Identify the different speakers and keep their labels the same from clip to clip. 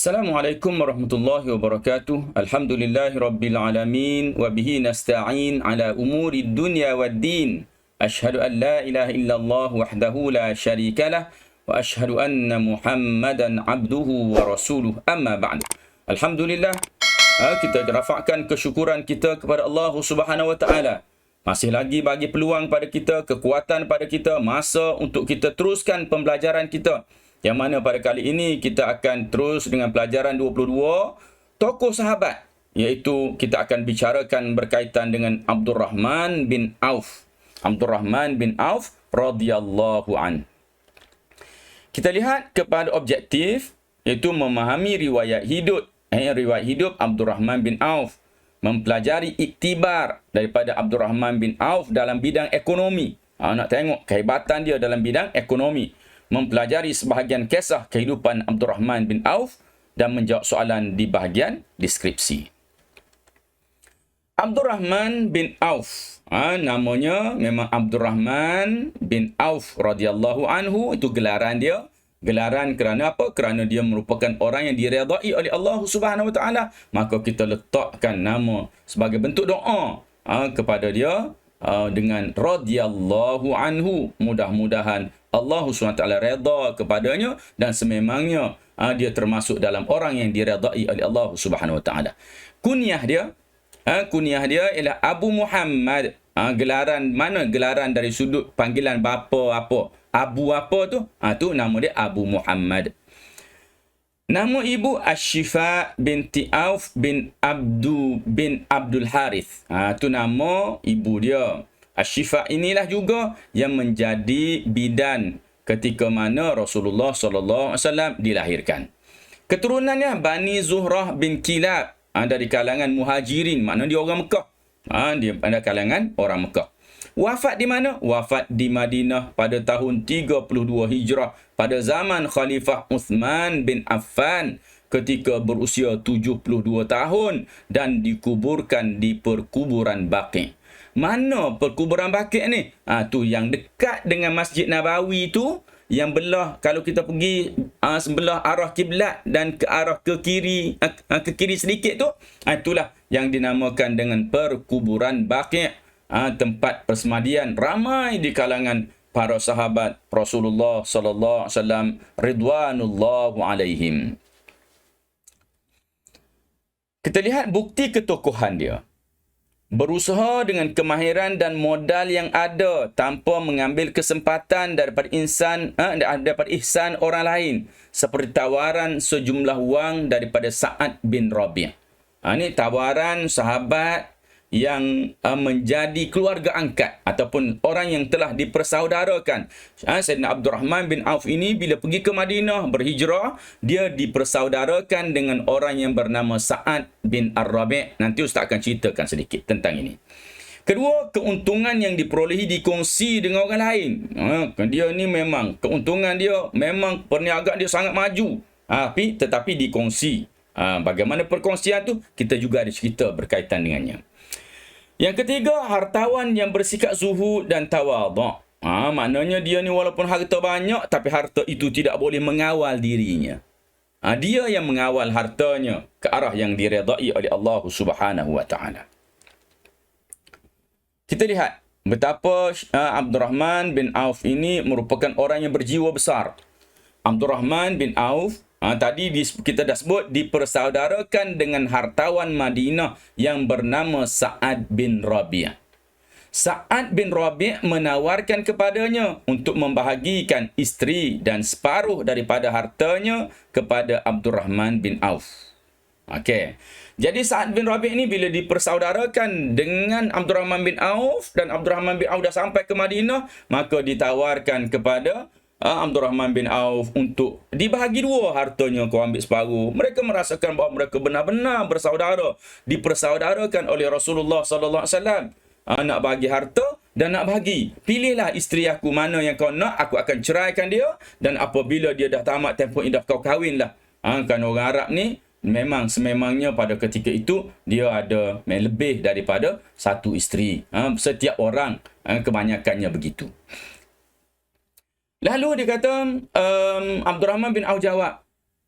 Speaker 1: Assalamualaikum warahmatullahi wabarakatuh. Alhamdulillahirabbil alamin wa bihi nasta'in ala umuri dunya waddin. Asyhadu an la ilaha illallah wahdahu la syarikalah wa asyhadu anna Muhammadan abduhu wa rasuluh. Amma ba'd. Alhamdulillah, kita rafakkan kesyukuran kita kepada Allah Subhanahu wa taala. Masih lagi bagi peluang pada kita, kekuatan pada kita, masa untuk kita teruskan pembelajaran kita. Yang mana pada kali ini kita akan terus dengan pelajaran 22 tokoh sahabat, iaitu kita akan bicarakan berkaitan dengan Abdurrahman bin Auf. Abdurrahman bin Auf radhiyallahu an. Kita lihat kepada objektif, iaitu memahami riwayat hidup Abdurrahman bin Auf, mempelajari iktibar daripada Abdurrahman bin Auf dalam bidang ekonomi. Nak tengok kehebatan dia dalam bidang ekonomi, mempelajari sebahagian kisah kehidupan Abdurrahman bin Auf dan menjawab soalan di bahagian deskripsi. Abdurrahman bin Auf, namanya memang Abdurrahman bin Auf radhiyallahu anhu. Itu gelaran dia. Gelaran kerana apa? Kerana dia merupakan orang yang diredai oleh Allah Subhanahu wa taala. Maka kita letakkan nama sebagai bentuk doa kepada dia dengan radhiyallahu anhu. Mudah-mudahan Allah SWT redha kepadanya dan sememangnya dia termasuk dalam orang yang diredai oleh Allah Subhanahu Wa Taala. Kunyah dia ialah Abu Muhammad. Gelaran mana? Gelaran dari sudut panggilan bapa apa? Abu apa tu? Tu nama dia Abu Muhammad. Nama ibu Asy-Syifa binti Auf bin Abdul Harith. Tu nama ibu dia. Asy-Syifa inilah juga yang menjadi bidan ketika mana Rasulullah SAW dilahirkan. Keturunannya Bani Zuhrah bin Kilab, dari kalangan Muhajirin, maknanya dia orang Mekah. Dia pada kalangan orang Mekah. Wafat di mana? Wafat di Madinah pada tahun 32 Hijrah pada zaman Khalifah Uthman bin Affan ketika berusia 72 tahun dan dikuburkan di perkuburan Baqi'. Mana perkuburan Baqi' ni? Tu yang dekat dengan Masjid Nabawi tu, yang belah kalau kita pergi sebelah arah kiblat dan ke arah ke kiri sedikit tu, itulah yang dinamakan dengan perkuburan Baqi'. Tempat persemadian ramai di kalangan para sahabat Rasulullah sallallahu alaihi wasallam ridwanullahu alaihim. Kita lihat bukti ketokohan dia. Berusaha dengan kemahiran dan modal yang ada tanpa mengambil kesempatan daripada ihsan orang lain, seperti tawaran sejumlah wang daripada Sa'ad bin Rabi'. Ini tawaran sahabat yang menjadi keluarga angkat ataupun orang yang telah dipersaudarakan. Sayyidina Abdurrahman bin Auf ini bila pergi ke Madinah berhijrah, dia dipersaudarakan dengan orang yang bernama Sa'ad bin Ar-Rabi'. Nanti Ustaz akan ceritakan sedikit tentang ini. Kedua, keuntungan yang diperolehi dikongsi dengan orang lain. Dia ni memang keuntungan dia, memang perniagaan dia sangat maju, tetapi dikongsi. Bagaimana perkongsian tu, kita juga ada cerita berkaitan dengannya. Yang ketiga, hartawan yang bersikap zuhud dan tawaduk. Maknanya dia ni walaupun harta banyak, tapi harta itu tidak boleh mengawal dirinya. Dia yang mengawal hartanya ke arah yang diredai oleh Allah Subhanahu wa taala. Kita lihat betapa Abdurrahman bin Auf ini merupakan orang yang berjiwa besar. Abdurrahman bin Auf tadi kita dah sebut dipersaudarakan dengan hartawan Madinah yang bernama Sa'ad bin Rabi'. Sa'ad bin Rabi' menawarkan kepadanya untuk membahagikan isteri dan separuh daripada hartanya kepada Abdurrahman bin Auf. Okey. Jadi Sa'ad bin Rabi' ini bila dipersaudarakan dengan Abdurrahman bin Auf dan Abdurrahman bin Auf dah sampai ke Madinah, maka ditawarkan kepada Abdurrahman bin Auf untuk dibahagi dua hartanya, kau ambil separuh. Mereka merasakan bahawa mereka benar-benar bersaudara, dipersaudarakan oleh Rasulullah sallallahu alaihi wasallam. Nak bagi harta dan nak bagi, pilihlah isteri aku mana yang kau nak, aku akan ceraikan dia, dan apabila dia dah tamat tempoh iddah, kau kahwinlah. Kan orang Arab ni memang sememangnya pada ketika itu dia ada lebih daripada satu isteri. Setiap orang kebanyakannya begitu. Lalu dia kata, Abdurrahman bin Auf jawab,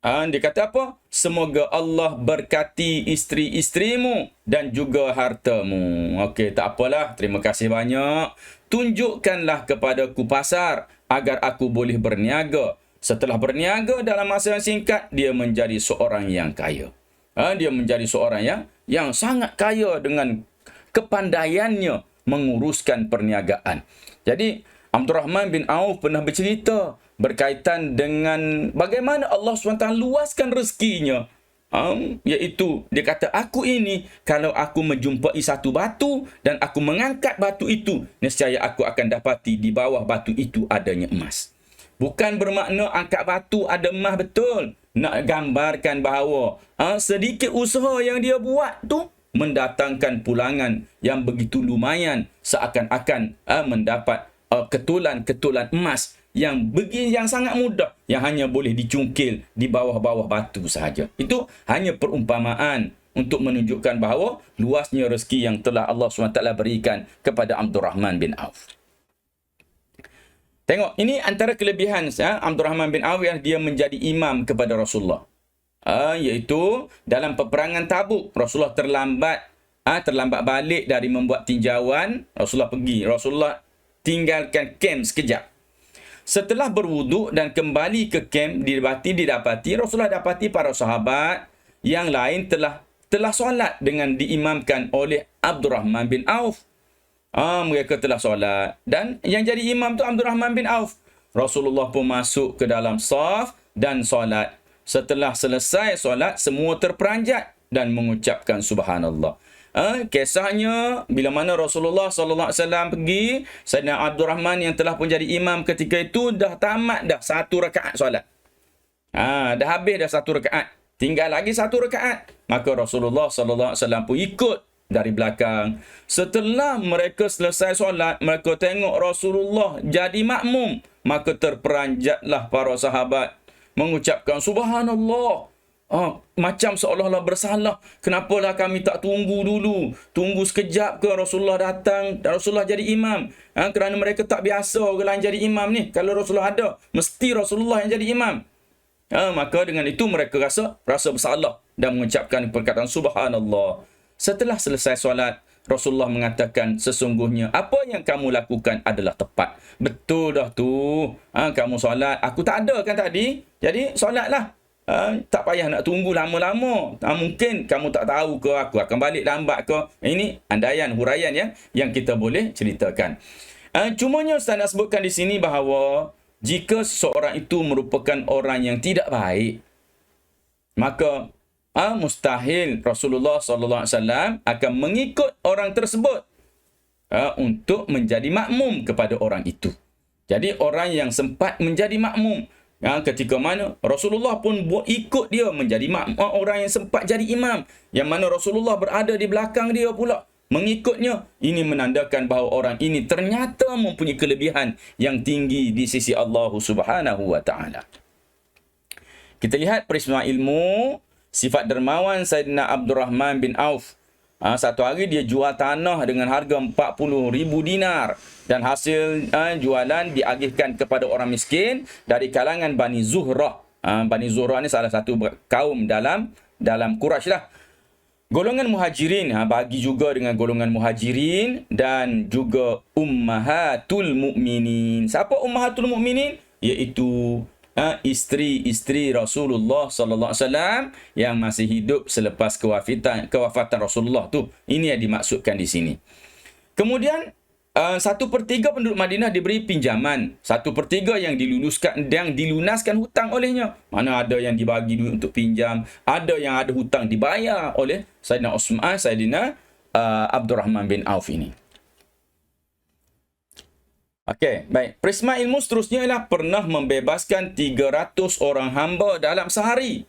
Speaker 1: Dia kata apa? Semoga Allah berkati isteri-isterimu dan juga hartamu. Okey, tak apalah. Terima kasih banyak. Tunjukkanlah kepadaku pasar agar aku boleh berniaga. Setelah berniaga dalam masa yang singkat, dia menjadi seorang yang kaya. Dia menjadi seorang yang sangat kaya dengan kepandaiannya menguruskan perniagaan. Jadi, Abdul Rahman bin Auf pernah bercerita berkaitan dengan bagaimana Allah SWT luaskan rezekinya. Iaitu, dia kata, aku ini, kalau aku menjumpai satu batu dan aku mengangkat batu itu, nescaya aku akan dapati di bawah batu itu adanya emas. Bukan bermakna angkat batu ada emas betul. Nak gambarkan bahawa sedikit usaha yang dia buat tu mendatangkan pulangan yang begitu lumayan, seakan-akan mendapat ketulan-ketulan emas yang sangat mudah, yang hanya boleh dicungkil di bawah-bawah batu sahaja. Itu hanya perumpamaan untuk menunjukkan bahawa luasnya rezeki yang telah Allah SWT berikan kepada Abdul Rahman bin Auf. Tengok, ini antara kelebihan Abdul Rahman bin Auf yang dia menjadi imam kepada Rasulullah. Iaitu dalam peperangan Tabuk, Rasulullah terlambat balik dari membuat tinjauan. Rasulullah tinggalkan kem sekejap. Setelah berwuduk dan kembali ke kem, didapati Rasulullah dapati para sahabat yang lain telah solat dengan diimamkan oleh Abdul Rahman bin Auf. Mereka telah solat dan yang jadi imam tu Abdul Rahman bin Auf. Rasulullah pun masuk ke dalam saf dan solat. Setelah selesai solat, semua terperanjat dan mengucapkan subhanallah. Kisahnya, bila mana Rasulullah SAW pergi, Sayyidina Abdul Rahman yang telah pun jadi imam ketika itu dah tamat dah 1 rakaat solat. Dah habis dah 1 rakaat. Tinggal lagi 1 rakaat. Maka Rasulullah SAW pun ikut dari belakang. Setelah mereka selesai solat, mereka tengok Rasulullah jadi makmum. Maka terperanjatlah para sahabat mengucapkan subhanallah. Macam seolah-olah bersalah. Kenapalah kami tak tunggu dulu? Tunggu sekejap ke Rasulullah datang dan Rasulullah jadi imam? Kerana mereka tak biasa orang lain jadi imam ni. Kalau Rasulullah ada, mesti Rasulullah yang jadi imam. Maka dengan itu mereka rasa bersalah dan mengucapkan perkataan subhanallah. Setelah selesai solat, Rasulullah mengatakan, sesungguhnya apa yang kamu lakukan adalah tepat. Betul dah tu. Kamu solat, aku tak ada kan tadi? Jadi solatlah. Tak payah nak tunggu lama-lama. Mungkin kamu tak tahu ke aku akan balik lambat ke. Ini andaian, huraian yang kita boleh ceritakan. Cumanya Ustaz nak sebutkan di sini bahawa jika seseorang itu merupakan orang yang tidak baik, maka mustahil Rasulullah SAW akan mengikut orang tersebut untuk menjadi makmum kepada orang itu. Jadi orang yang sempat menjadi makmum, ketika mana Rasulullah pun ikut dia menjadi orang yang sempat jadi imam, yang mana Rasulullah berada di belakang dia pula mengikutnya, ini menandakan bahawa orang ini ternyata mempunyai kelebihan yang tinggi di sisi Allah Subhanahu wa taala. Kita lihat peristiwa ilmu sifat dermawan Sayyidina Abdul Rahman bin Auf. Satu hari dia jual tanah dengan harga 40,000 dinar dan hasil jualan diagihkan kepada orang miskin dari kalangan Bani Zuhrah. Bani Zuhrah ni salah satu kaum dalam Quraisy lah. Golongan muhajirin, bagi juga dengan golongan muhajirin dan juga ummahatul mukminin. Siapa ummahatul mukminin? Iaitu isteri-isteri Rasulullah sallallahu alaihi wasallam yang masih hidup selepas kewafatan Rasulullah tu. Ini yang dimaksudkan di sini. Kemudian 1/3 penduduk Madinah diberi pinjaman, 1/3 yang dilunaskan hutang olehnya. Mana ada yang dibagi duit untuk pinjam, ada yang ada hutang dibayar oleh Sayyidina Abdul Rahman bin Auf ini. Okey, baik. Peristiwa ilmu seterusnya ialah pernah membebaskan 300 orang hamba dalam sehari.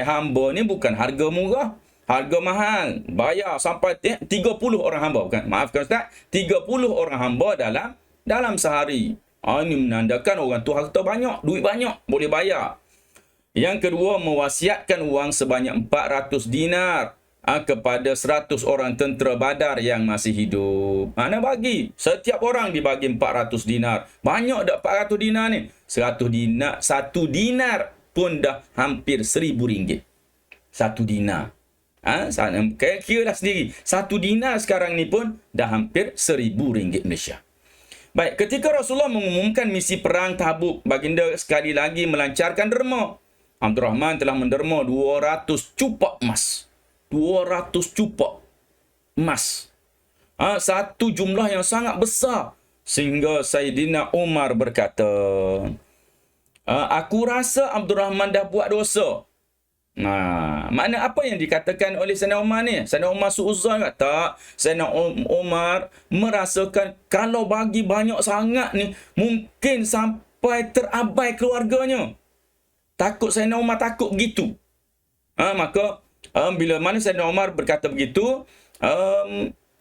Speaker 1: Hamba ni bukan harga murah, harga mahal. Bayar sampai 30 orang hamba. Bukan, maafkan Ustaz, 30 orang hamba dalam sehari. Ini menandakan orang tu harta banyak, duit banyak, boleh bayar. Yang kedua, mewasiatkan wang sebanyak 400 dinar kepada 100 orang tentera Badar yang masih hidup. Nak bagi. Setiap orang dibagi 400 dinar. Banyak dah 400 dinar ni. 100 dinar. 1 dinar pun dah hampir RM1,000. Satu dinar. Kira lah sendiri. Satu dinar sekarang ni pun dah hampir RM1,000 Malaysia. Baik, ketika Rasulullah mengumumkan misi perang Tabuk, baginda sekali lagi melancarkan derma. Abdul Rahman telah menderma 200 cupak emas. 200 cupak emas. Satu jumlah yang sangat besar. Sehingga Sayyidina Umar berkata, aku rasa Abdul Rahman dah buat dosa. Makna apa yang dikatakan oleh Sayyidina Umar ni? Sayyidina Umar suuzon ke? Tak. Sayyidina Umar merasakan kalau bagi banyak sangat ni, mungkin sampai terabai keluarganya. Takut Sayyidina Umar takut begitu. Maka bila mana Sayyidina Umar berkata begitu,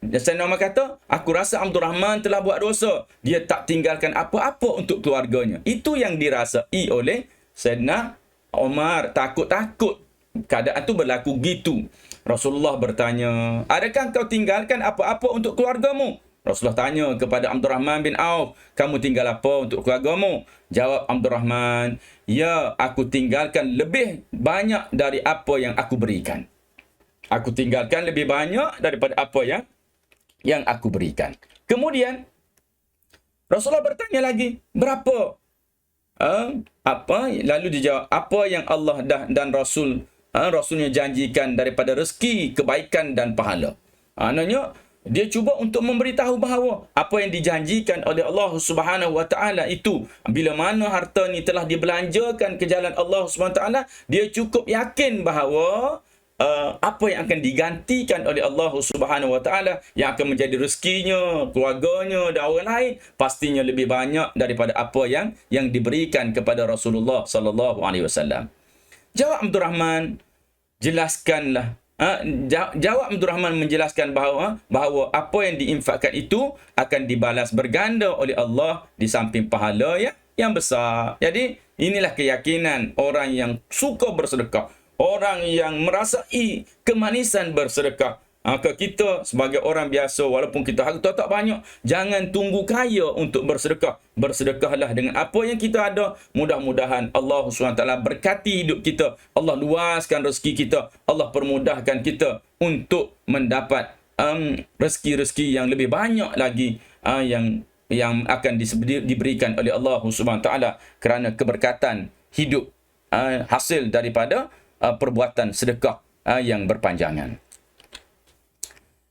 Speaker 1: Sayyidina Umar kata, aku rasa Abdul Rahman telah buat dosa. Dia tak tinggalkan apa-apa untuk keluarganya. Itu yang dirasai oleh Sayyidina Umar. Takut-takut keadaan tu berlaku gitu. Rasulullah bertanya, adakah kau tinggalkan apa-apa untuk keluargamu? Rasulullah tanya kepada Abdul Rahman bin Auf, kamu tinggal apa untuk keluargamu? Jawab Abdul Rahman, ya, aku tinggalkan lebih banyak dari apa yang aku berikan. Aku tinggalkan lebih banyak daripada apa yang aku berikan. Kemudian Rasulullah bertanya lagi, berapa? Lalu dijawab, apa yang Allah dan Rasulnya janjikan daripada rezeki, kebaikan dan pahala. Maknanya dia cuba untuk memberitahu bahawa apa yang dijanjikan oleh Allah Subhanahu Wa Taala itu, bila mana harta ni telah dibelanjakan ke jalan Allah Subhanahu Wa Taala, dia cukup yakin bahawa apa yang akan digantikan oleh Allah Subhanahu Wa Taala, yang akan menjadi rezekinya, keluarganya dan orang lain, pastinya lebih banyak daripada apa yang diberikan kepada Rasulullah sallallahu alaihi wasallam. Jawab Abdul Rahman, jelaskanlah. Jawab Abdul Rahman menjelaskan bahawa apa yang diinfakkan itu akan dibalas berganda oleh Allah di samping pahala yang besar. Jadi inilah keyakinan orang yang suka bersedekah, orang yang merasai kemanisan bersedekah. Maka kita sebagai orang biasa, walaupun kita harta tak banyak, jangan tunggu kaya untuk bersedekah. Bersedekahlah dengan apa yang kita ada. Mudah-mudahan Allah SWT berkati hidup kita. Allah luaskan rezeki kita. Allah permudahkan kita untuk mendapat rezeki-rezeki yang lebih banyak lagi yang akan diberikan oleh Allah SWT kerana keberkatan hidup hasil daripada perbuatan sedekah yang berpanjangan.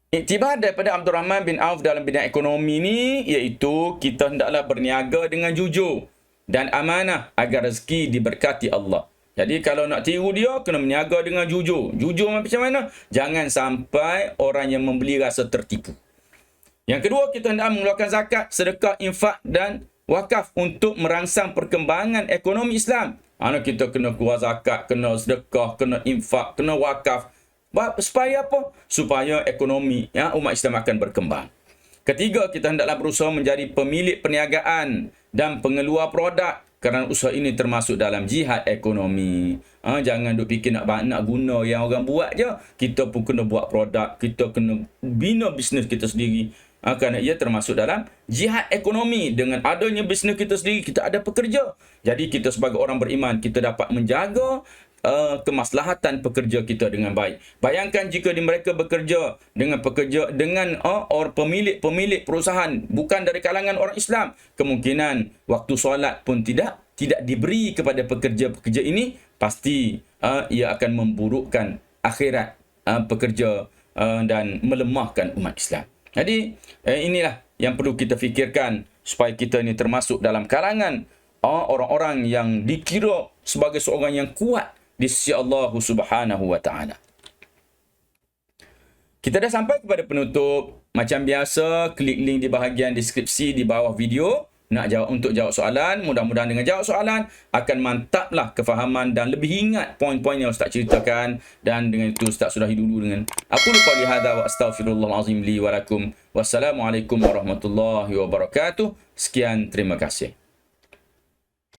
Speaker 1: Iktibar daripada Abdul Rahman bin Auf dalam bidang ekonomi ni, iaitu kita hendaklah berniaga dengan jujur dan amanah agar rezeki diberkati Allah. Jadi kalau nak tiru dia, kena berniaga dengan jujur. Jujur macam mana? Jangan sampai orang yang membeli rasa tertipu. Yang kedua, kita hendak mengeluarkan zakat, sedekah, infak dan wakaf untuk merangsang perkembangan ekonomi Islam. Kita kena keluar zakat, kena sedekah, kena infak, kena wakaf. Supaya apa? Supaya ekonomi umat Islam akan berkembang. Ketiga, kita hendaklah berusaha menjadi pemilik perniagaan dan pengeluar produk, kerana usaha ini termasuk dalam jihad ekonomi. Jangan duk fikir nak guna yang orang buat je. Kita pun kena buat produk, kita kena bina bisnes kita sendiri. Kerana ia termasuk dalam jihad ekonomi. Dengan adanya bisnes kita sendiri, kita ada pekerja. Jadi kita sebagai orang beriman, kita dapat menjaga kemaslahatan pekerja kita dengan baik. Bayangkan jika mereka bekerja dengan pemilik perusahaan bukan dari kalangan orang Islam, kemungkinan waktu solat pun tidak diberi kepada pekerja-pekerja ini. Pasti ia akan memburukkan akhirat pekerja dan melemahkan umat Islam. Jadi inilah yang perlu kita fikirkan supaya kita ini termasuk dalam kalangan orang-orang yang dikira sebagai seorang yang kuat di sisi Allah Subhanahu Wa Taala. Kita dah sampai kepada penutup. Macam biasa, klik link di bahagian deskripsi di bawah video untuk jawab soalan. Mudah-mudahan dengan jawab soalan akan mantaplah kefahaman dan lebih ingat poin-poin yang Ustaz ceritakan. Dan dengan itu Ustaz sudahi dulu dengan aku lupa lihada wa astaghfirullahalazim li wa lakum. Wassalamualaikum warahmatullahi wabarakatuh. Sekian, terima kasih.